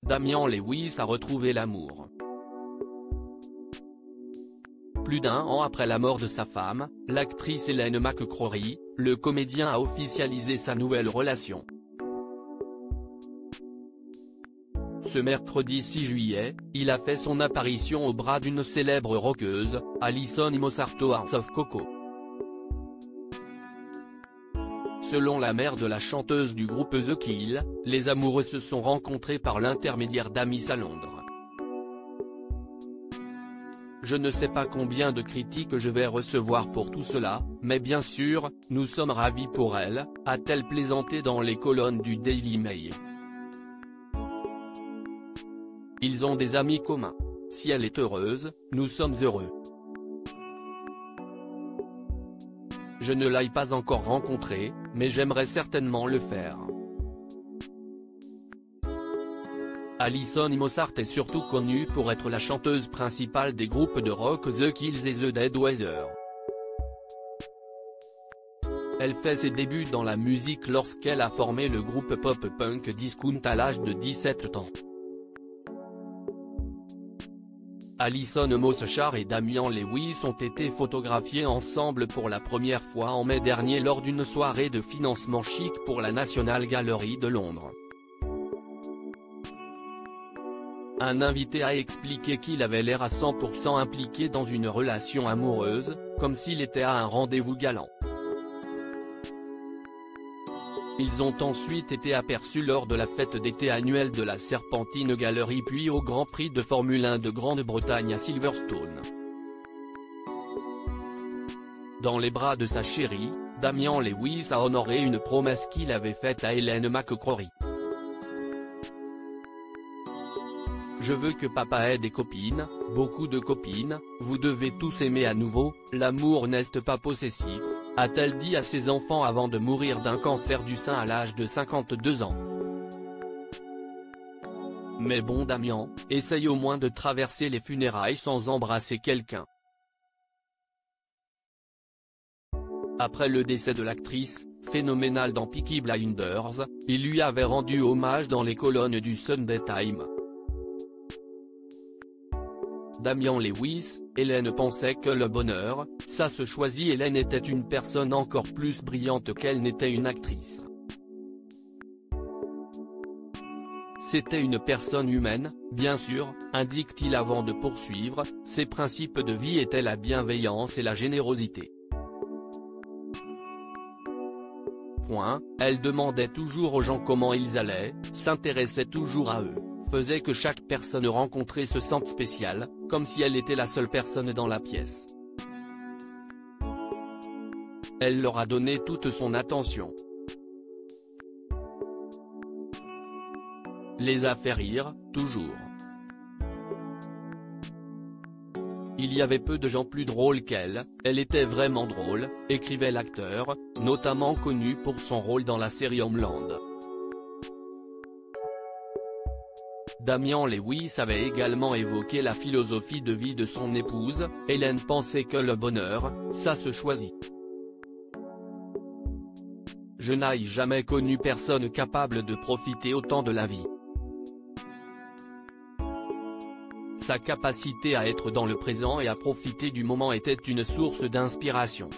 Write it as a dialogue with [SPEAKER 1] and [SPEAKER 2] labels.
[SPEAKER 1] Damian Lewis a retrouvé l'amour. Plus d'un an après la mort de sa femme, l'actrice Ellen McCrory, le comédien a officialisé sa nouvelle relation. Ce mercredi 6 juillet, il a fait son apparition au bras d'une célèbre rockeuse, Alison Mosarto Hearts of Coco. Selon la mère de la chanteuse du groupe The Kills, les amoureux se sont rencontrés par l'intermédiaire d'amis à Londres. Je ne sais pas combien de critiques je vais recevoir pour tout cela, mais bien sûr, nous sommes ravis pour elle, a-t-elle plaisanté dans les colonnes du Daily Mail. Ils ont des amis communs. Si elle est heureuse, nous sommes heureux. Je ne l'ai pas encore rencontrée, mais j'aimerais certainement le faire. Alison Mosarto est surtout connue pour être la chanteuse principale des groupes de rock The Kills et The Dead Weather. Elle fait ses débuts dans la musique lorsqu'elle a formé le groupe pop-punk Discount à l'âge de 17 ans. Alison Mosarto et Damian Lewis ont été photographiés ensemble pour la première fois en mai dernier lors d'une soirée de financement chic pour la National Gallery de Londres. Un invité a expliqué qu'il avait l'air à 100% impliqué dans une relation amoureuse, comme s'il était à un rendez-vous galant. Ils ont ensuite été aperçus lors de la fête d'été annuelle de la Serpentine Gallery puis au Grand Prix de Formule 1 de Grande-Bretagne à Silverstone. Dans les bras de sa chérie, Damian Lewis a honoré une promesse qu'il avait faite à Ellen McCrory. Je veux que papa ait des copines, beaucoup de copines, vous devez tous aimer à nouveau, l'amour n'est pas possessif, a-t-elle dit à ses enfants avant de mourir d'un cancer du sein à l'âge de 52 ans. Mais bon Damian, essaye au moins de traverser les funérailles sans embrasser quelqu'un. Après le décès de l'actrice, phénoménale dans Peaky Blinders, il lui avait rendu hommage dans les colonnes du Sunday Times. Damian Lewis, Ellen pensait que le bonheur, ça se choisit. Ellen était une personne encore plus brillante qu'elle n'était une actrice. C'était une personne humaine, bien sûr, indique-t-il avant de poursuivre, ses principes de vie étaient la bienveillance et la générosité. Elle demandait toujours aux gens comment ils allaient, s'intéressait toujours à eux, faisait que chaque personne rencontrée se sente spéciale, comme si elle était la seule personne dans la pièce. Elle leur a donné toute son attention. Les a fait rire, toujours. Il y avait peu de gens plus drôles qu'elle, elle était vraiment drôle, écrivait l'acteur, notamment connu pour son rôle dans la série Homeland. Damian Lewis avait également évoqué la philosophie de vie de son épouse, Ellen pensait que le bonheur, ça se choisit. Je n'ai jamais connu personne capable de profiter autant de la vie. Sa capacité à être dans le présent et à profiter du moment était une source d'inspiration.